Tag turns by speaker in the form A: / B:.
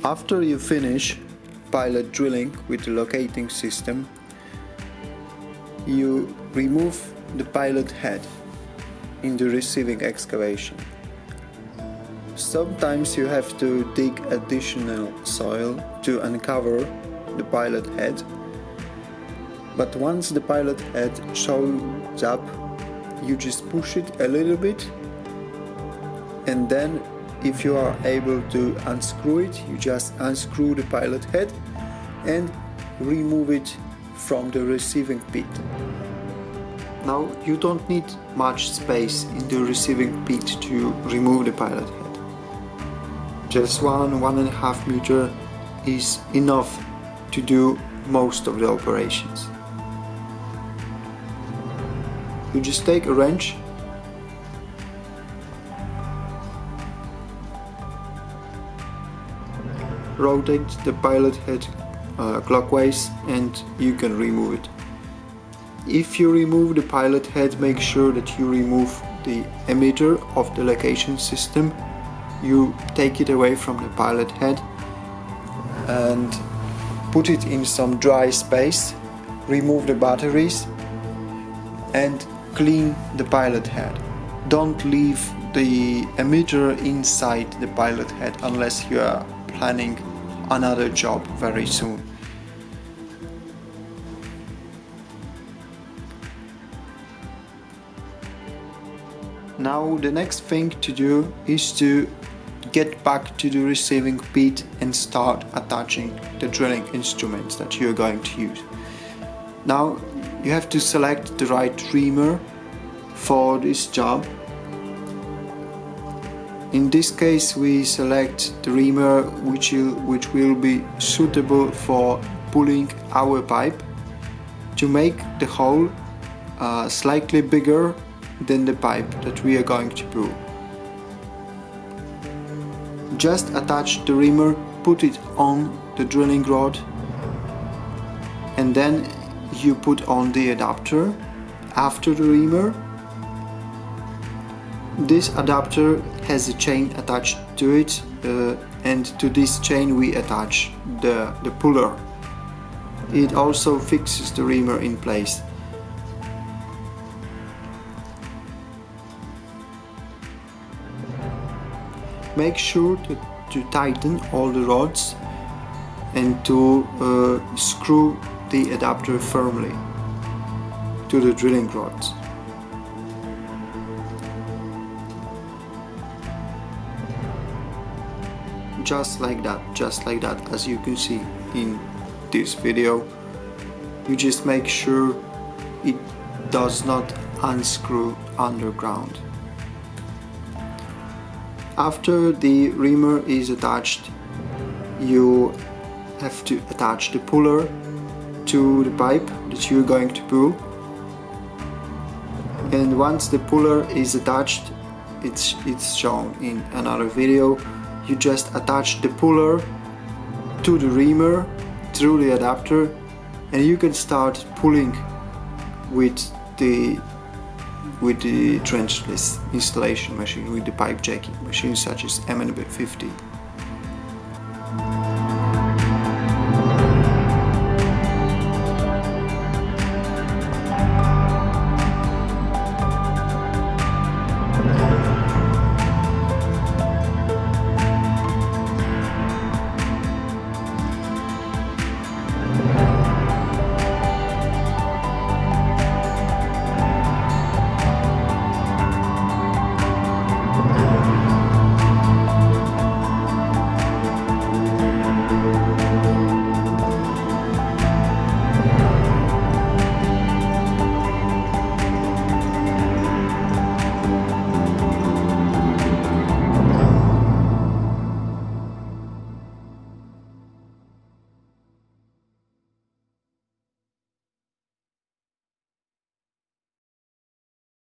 A: After you finish pilot drilling with the locating system, you remove the pilot head in the receiving excavation. Sometimes you have to dig additional soil to uncover the pilot head, but once the pilot head shows up, you just push it a little bit, and then if you are able to unscrew it, you just unscrew the pilot head and remove it from the receiving pit. Now you don't need much space in the receiving pit to remove the pilot head. Just 1–1.5 meter is enough to do most of the operations. You just take a wrench, rotate the pilot head clockwise, and you can remove it. If you remove the pilot head, make sure that you remove the emitter of the location system. You take it away from the pilot head and put it in some dry space, remove the batteries and clean the pilot head. Don't leave the emitter inside the pilot head unless you are planning another job very soon. Now the next thing to do is to get back to the receiving pit and start attaching the drilling instruments that you're going to use. Now you have to select the right reamer for this job. In this case we select the reamer which will be suitable for pulling our pipe to make the hole slightly bigger than the pipe that we are going to pull. Just attach the reamer, put it on the drilling rod, and then you put on the adapter after the reamer. This adapter has a chain attached to it, and to this chain we attach the puller. It also fixes the reamer in place. Make sure to tighten all the rods and to screw the adapter firmly to the drilling rods. Just like that, as you can see in this video. You just make sure it does not unscrew underground. After the reamer is attached, you have to attach the puller to the pipe that you're going to pull. And once the puller is attached, it's shown in another video, you just attach the puller to the reamer through the adapter, and you can start pulling with the trenchless installation machine, with the pipe jacking machine such as MNB-50.